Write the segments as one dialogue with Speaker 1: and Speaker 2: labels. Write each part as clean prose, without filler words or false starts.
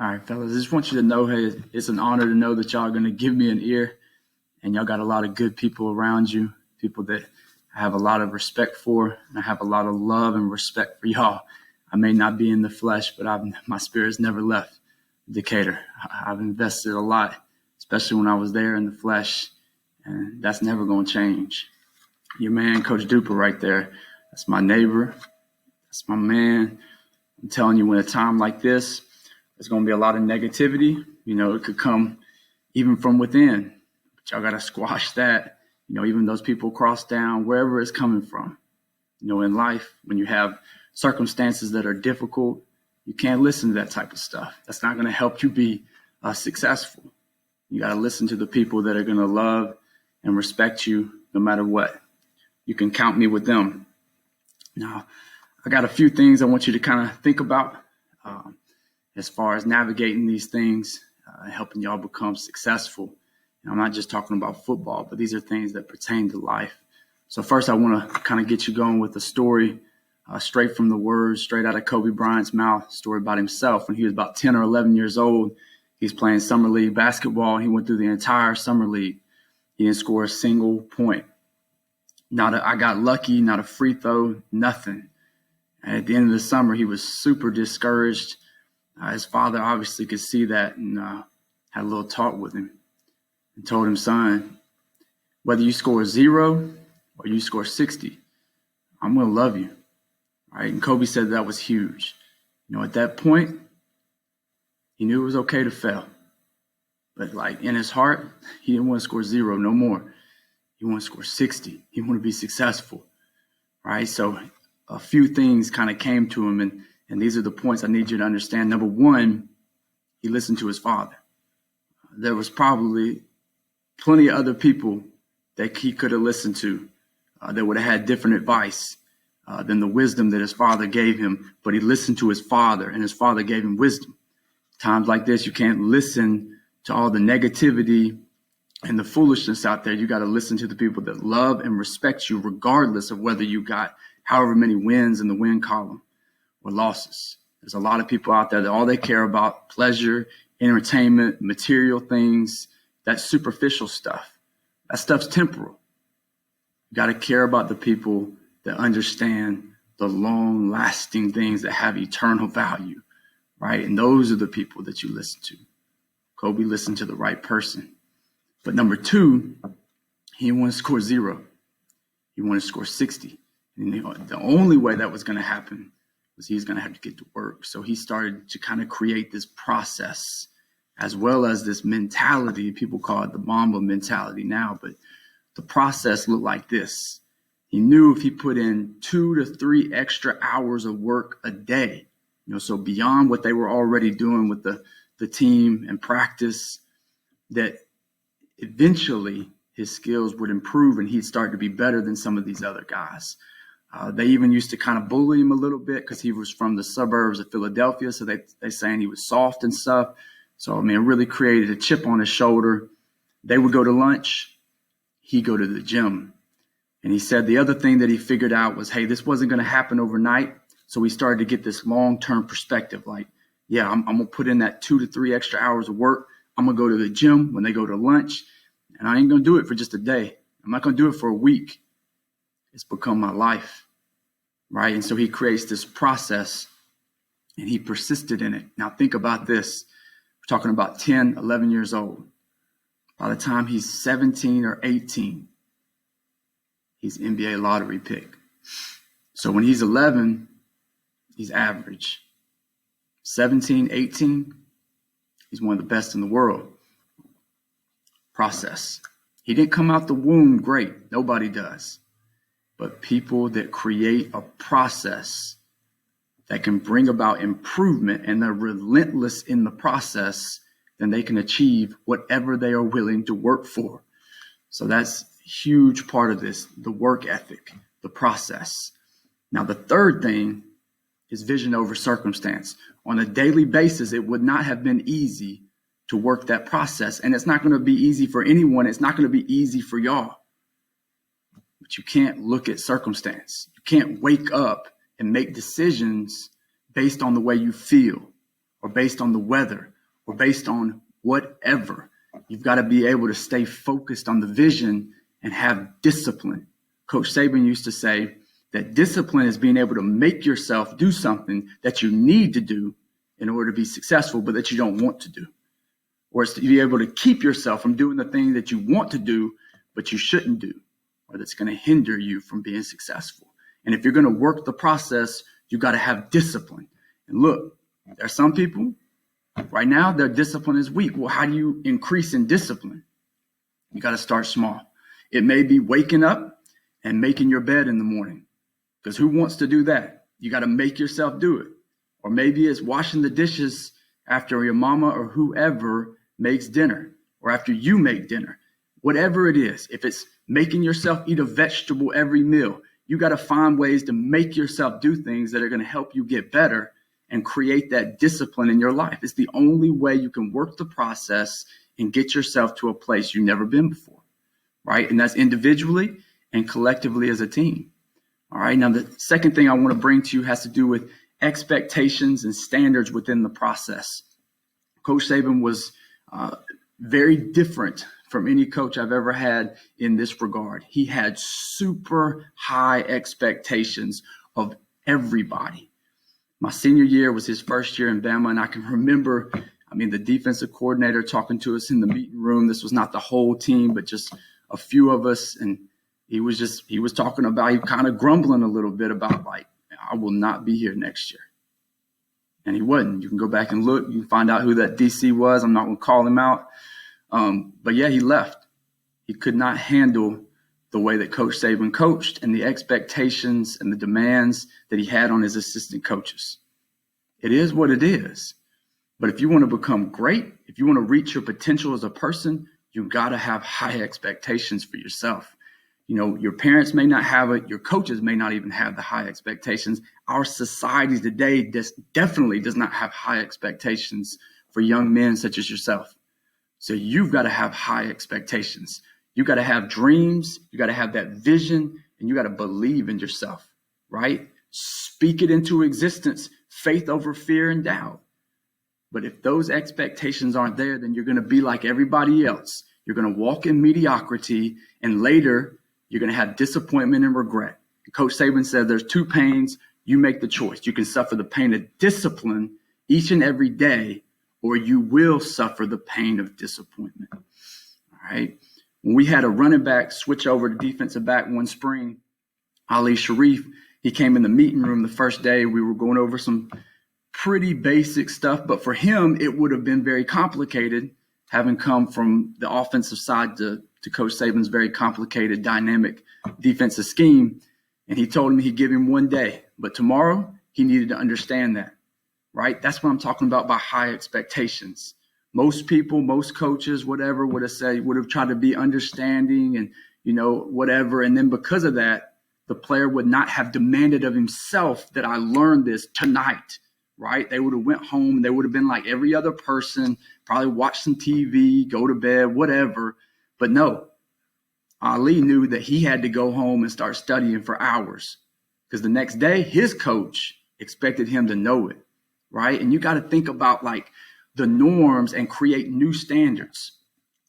Speaker 1: All right, fellas, I just want you to know, hey, it's an honor to know that y'all are going to give me an ear, and y'all got a lot of good people around you, people that I have a lot of respect for, and I have a lot of love and respect for y'all. I may not be in the flesh, but my spirit's never left Decatur. I've invested a lot, especially when I was there in the flesh, and that's never going to change. Your man, Coach Duper, right there, that's my neighbor. That's my man. I'm telling you, when a time like this, there's going to be a lot of negativity. You know, it could come even from within, but y'all got to squash that. You know, even those people cross down, wherever it's coming from. You know, in life, when you have circumstances that are difficult, you can't listen to that type of stuff. That's not going to help you be successful. You got to listen to the people that are going to love and respect you no matter what. You can count me with them. Now, I got a few things I want you to kind of think about as far as navigating these things, helping y'all become successful. And I'm not just talking about football, but these are things that pertain to life. So first, I want to kind of get you going with a story straight from the words, straight out of Kobe Bryant's mouth, story about himself. When he was about 10 or 11 years old, he's playing summer league basketball. He went through the entire summer league. He didn't score a single point. I got lucky, not a free throw, nothing. And at the end of the summer, he was super discouraged. His father obviously could see that and had a little talk with him and told him, son, whether you score 0 or you score 60, I'm going to love you. All right. And Kobe said that was huge. You know, at that point, he knew it was okay to fail. But like in his heart, he didn't want to score 0 no more. He wanted to score 60. He wanted to be successful. Right. So a few things kind of came to him, and these are the points I need you to understand. Number one, he listened to his father. There was probably plenty of other people that he could have listened to that would have had different advice than the wisdom that his father gave him. But he listened to his father, and his father gave him wisdom. Times like this, you can't listen to all the negativity and the foolishness out there. You got to listen to the people that love and respect you, regardless of whether you got however many wins in the win column or losses. There's a lot of people out there that all they care about pleasure, entertainment, material things, that superficial stuff. That stuff's temporal. You got to care about the people that understand the long lasting things that have eternal value, right? And those are the people that you listen to. Kobe listened to the right person. But number two, he didn't want to score 0. He wanted to score 60. And the only way that was going to happen was he was going to have to get to work. So he started to kind of create this process as well as this mentality. People call it the Mamba mentality now, but the process looked like this. He knew if he put in 2 to 3 extra hours of work a day, you know, so beyond what they were already doing with the team and practice, that eventually his skills would improve and he'd start to be better than some of these other guys. They even used to kind of bully him a little bit because he was from the suburbs of Philadelphia. So they saying he was soft and stuff. So, I mean, it really created a chip on his shoulder. They would go to lunch. He'd go to the gym. And he said the other thing that he figured out was, hey, this wasn't going to happen overnight. So we started to get this long-term perspective. Like, yeah, I'm going to put in that 2 to 3 extra hours of work. I'm going to go to the gym when they go to lunch. And I ain't going to do it for just a day. I'm not going to do it for a week. It's become my life, right? And so he creates this process and he persisted in it. Now think about this. We're talking about 10, 11 years old. By the time he's 17 or 18, he's NBA lottery pick. So when he's 11, he's average. 17, 18, he's one of the best in the world. Process. He didn't come out the womb great. Nobody does. But people that create a process that can bring about improvement and they're relentless in the process, then they can achieve whatever they are willing to work for. So that's a huge part of this, the work ethic, the process. Now, the third thing is vision over circumstance. On a daily basis, it would not have been easy to work that process. And it's not going to be easy for anyone. It's not going to be easy for y'all. But you can't look at circumstance. You can't wake up and make decisions based on the way you feel. or based on the weather or based on whatever. You've got to be able to stay focused on the vision and have discipline. Coach Saban used to say that discipline is being able to make yourself do something that you need to do in order to be successful, but that you don't want to do. Or it's to be able to keep yourself from doing the thing that you want to do, but you shouldn't do, or that's going to hinder you from being successful. And if you're going to work the process, you got to have discipline. And look, there are some people right now, their discipline is weak. Well, how do you increase in discipline? You got to start small. It may be waking up and making your bed in the morning, because who wants to do that? You got to make yourself do it. Or maybe it's washing the dishes after your mama or whoever makes dinner, or after you make dinner. Whatever it is, if it's making yourself eat a vegetable every meal, you got to find ways to make yourself do things that are going to help you get better and create that discipline in your life. It's the only way you can work the process and get yourself to a place you've never been before, right? And that's individually and collectively as a team. All right. Now, the second thing I want to bring to you has to do with expectations and standards within the process. Coach Saban was very different from any coach I've ever had in this regard. He had super high expectations of everybody. My senior year was his first year in Bama, and I can remember, the defensive coordinator talking to us in the meeting room. This was not the whole team, but just a few of us. And he was talking about, he kind of grumbling a little bit about, like, I will not be here next year. And he wasn't. You can go back and look. You can find out who that DC was. I'm not going to call him out. But yeah, he left. He could not handle the way that Coach Saban coached and the expectations and the demands that he had on his assistant coaches. It is what it is. But if you want to become great, if you want to reach your potential as a person, you got to have high expectations for yourself. Your parents may not have it. Your coaches may not even have the high expectations. Our society today definitely does not have high expectations for young men such as yourself. So you've got to have high expectations. You got to have dreams. You got to have that vision, and you got to believe in yourself, right? Speak it into existence, faith over fear and doubt. But if those expectations aren't there, then you're going to be like everybody else. You're going to walk in mediocrity, and later you're going to have disappointment and regret. Coach Saban said there's two pains. You make the choice. You can suffer the pain of discipline each and every day, or you will suffer the pain of disappointment. All right. When we had a running back switch over to defensive back one spring, Ali Sharif, he came in the meeting room the first day. We were going over some pretty basic stuff, but for him, it would have been very complicated, having come from the offensive side to Coach Saban's very complicated, dynamic defensive scheme. And he told him he'd give him one day, but tomorrow he needed to understand that, right? That's what I'm talking about by high expectations. Most people, most coaches, whatever, would have tried to be understanding and, whatever. And then because of that, the player would not have demanded of himself that I learn this tonight, right? They would have went home and they would have been like every other person, probably watch some TV, go to bed, whatever. But no, Ali knew that he had to go home and start studying for hours, because the next day his coach expected him to know it, right? And you got to think about like the norms and create new standards.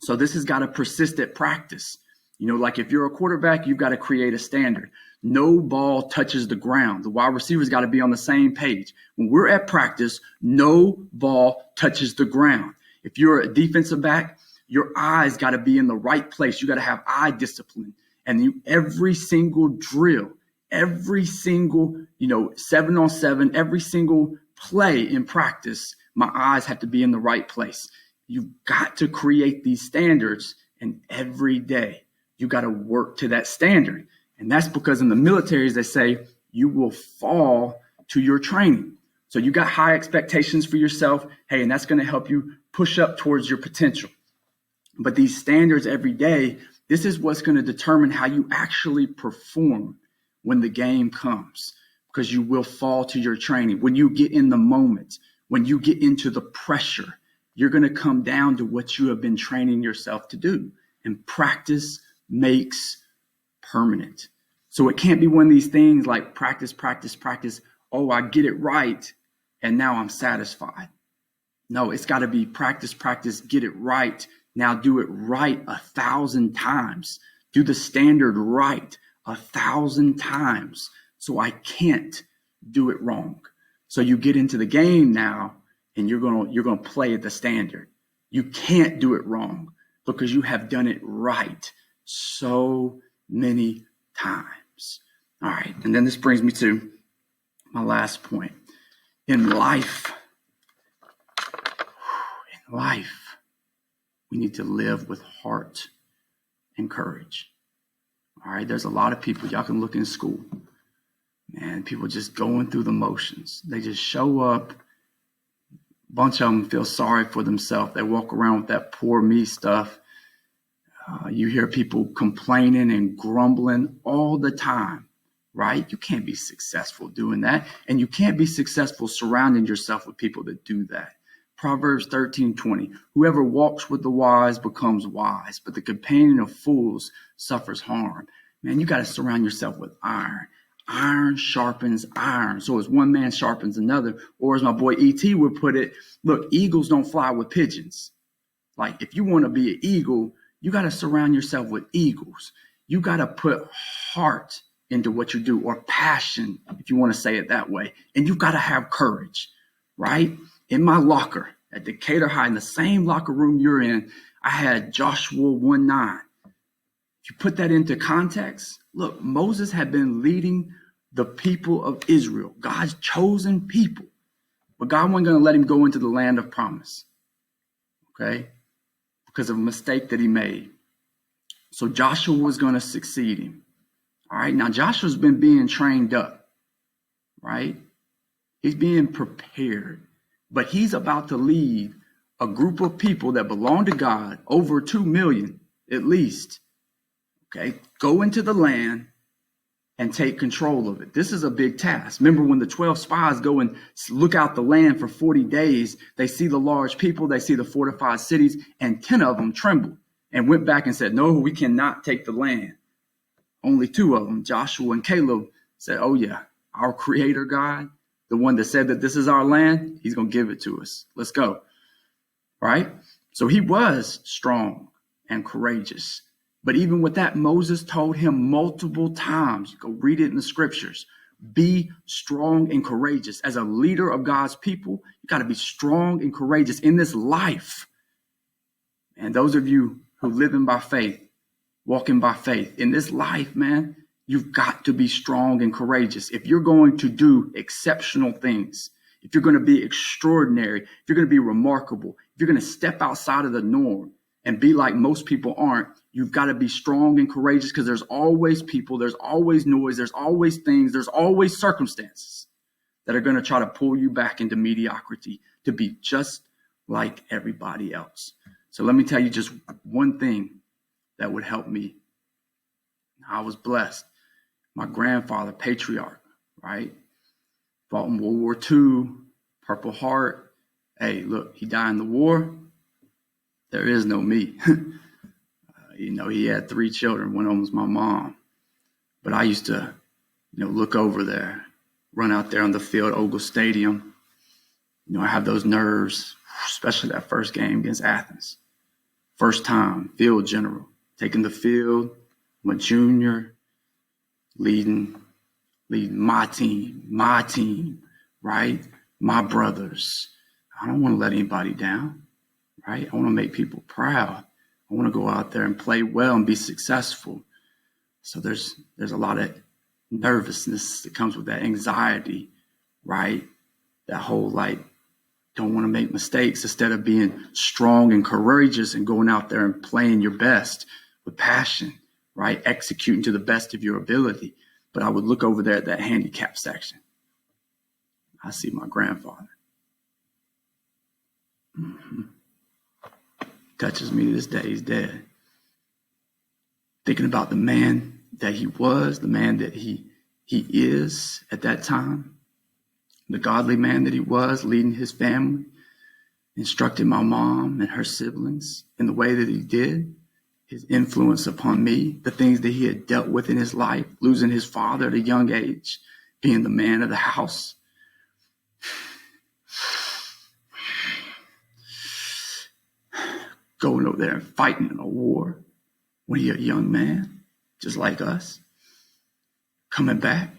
Speaker 1: So this has got to persist at practice. Like if you're a quarterback, you've got to create a standard. No ball touches the ground. The wide receivers got to be on the same page. When we're at practice, no ball touches the ground. If you're a defensive back, your eyes got to be in the right place. You got to have eye discipline. And every single drill, every single, 7-on-7, every single play in practice, my eyes have to be in the right place. You've got to create these standards, and every day you got to work to that standard. And that's because in the militaries, they say you will fall to your training. So you got high expectations for yourself. Hey, and that's going to help you push up towards your potential. But these standards every day, this is what's going to determine how you actually perform when the game comes, because you will fall to your training. When you get in the moment, when you get into the pressure, you're going to come down to what you have been training yourself to do. And practice makes permanent. So it can't be one of these things like practice, practice, practice. Oh, I get it right, and now I'm satisfied. No, it's got to be practice, practice, get it right. Now do it right 1,000 times. Do the standard right 1,000 times. So I can't do it wrong. So you get into the game now and you're gonna play at the standard. You can't do it wrong because you have done it right so many times. All right, and then this brings me to my last point. In life, we need to live with heart and courage. All right, there's a lot of people, y'all can look in school, man, people just going through the motions. They just show up. A bunch of them feel sorry for themselves. They walk around with that poor me stuff. You hear people complaining and grumbling all the time, right? You can't be successful doing that. And you can't be successful surrounding yourself with people that do that. Proverbs 13:20, whoever walks with the wise becomes wise, but the companion of fools suffers harm. Man, you got to surround yourself with iron. Iron sharpens iron. So as one man sharpens another, or as my boy E.T. would put it, look, eagles don't fly with pigeons. Like if you want to be an eagle, you got to surround yourself with eagles. You got to put heart into what you do, or passion, if you want to say it that way. And you got to have courage, right? In my locker at Decatur High, in the same locker room you're in, I had Joshua 1:9. If you put that into context, look, Moses had been leading the people of Israel, God's chosen people. But God wasn't going to let him go into the land of promise, okay, because of a mistake that he made. So Joshua was going to succeed him. All right, now Joshua's been being trained up, right? He's being prepared, but he's about to lead a group of people that belong to God, over 2 million at least, okay, go into the land and take control of it. This is a big task. Remember when the 12 spies go and look out the land for 40 days, they see the large people, they see the fortified cities, and 10 of them trembled and went back and said, no, we cannot take the land. Only 2 of them, Joshua and Caleb, said, oh yeah, our creator God, the one that said that this is our land, he's going to give it to us. Let's go. Right? So he was strong and courageous. But even with that, Moses told him multiple times, go read it in the scriptures, be strong and courageous. As a leader of God's people, you got to be strong and courageous in this life. And those of you who live in by faith, walking by faith, in this life, man, you've got to be strong and courageous. If you're going to do exceptional things, if you're going to be extraordinary, if you're going to be remarkable, if you're going to step outside of the norm and be like most people aren't, you've got to be strong and courageous, because there's always people, there's always noise, there's always things, there's always circumstances that are going to try to pull you back into mediocrity to be just like everybody else. So let me tell you just one thing that would help me. I was blessed. My grandfather, patriarch, right? Fought in World War II, Purple Heart. Hey, look, he died in the war. There is no me. He had 3 children. One of them was my mom. But I used to, look over there, run out there on the field, Ogle Stadium. I have those nerves, especially that first game against Athens. First time, field general, taking the field, I'm a junior, leading my team, right? My brothers. I don't want to let anybody down, right? I want to make people proud. I want to go out there and play well and be successful. So there's a lot of nervousness that comes with that, anxiety, right? That whole don't want to make mistakes, instead of being strong and courageous and going out there and playing your best with passion, right? Executing to the best of your ability. But I would look over there at that handicap section. I see my grandfather. Touches me to this day. He's dead. Thinking about the man that he was, the man that he is at that time, the godly man that he was, leading his family, instructing my mom and her siblings in the way that he did, his influence upon me, the things that he had dealt with in his life, losing his father at a young age, being the man of the house. going over there and fighting in a war when you're a young man, just like us, coming back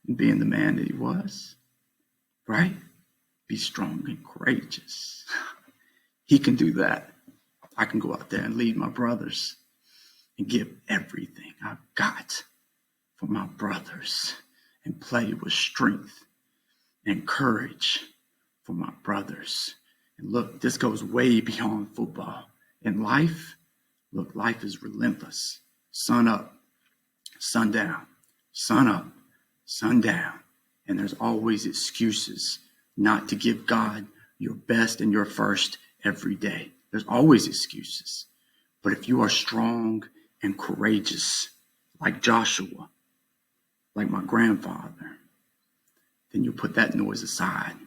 Speaker 1: and being the man that he was, right? Be strong and courageous. He can do that. I can go out there and lead my brothers and give everything I've got for my brothers and play with strength and courage for my brothers. And look, this goes way beyond football. In life, look, life is relentless. Sun up, sun down, sun up, sun down. And there's always excuses not to give God your best and your first every day. There's always excuses. But if you are strong and courageous, like Joshua, like my grandfather, then you'll put that noise aside.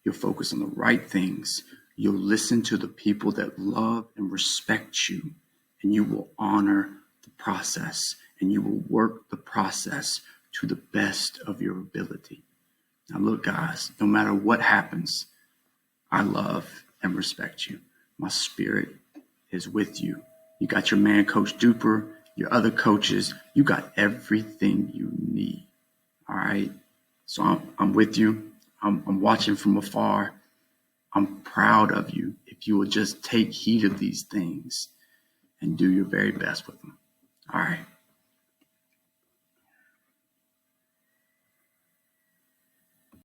Speaker 1: You'll focus on the right things. You'll listen to the people that love and respect you, and you will honor the process, and you will work the process to the best of your ability. Now look, guys, no matter what happens, I love and respect you. My spirit is with you. You got your man, Coach Duper, your other coaches. You got everything you need. All right. So I'm with you. I'm watching from afar. I'm proud of you if you will just take heed of these things and do your very best with them. All right.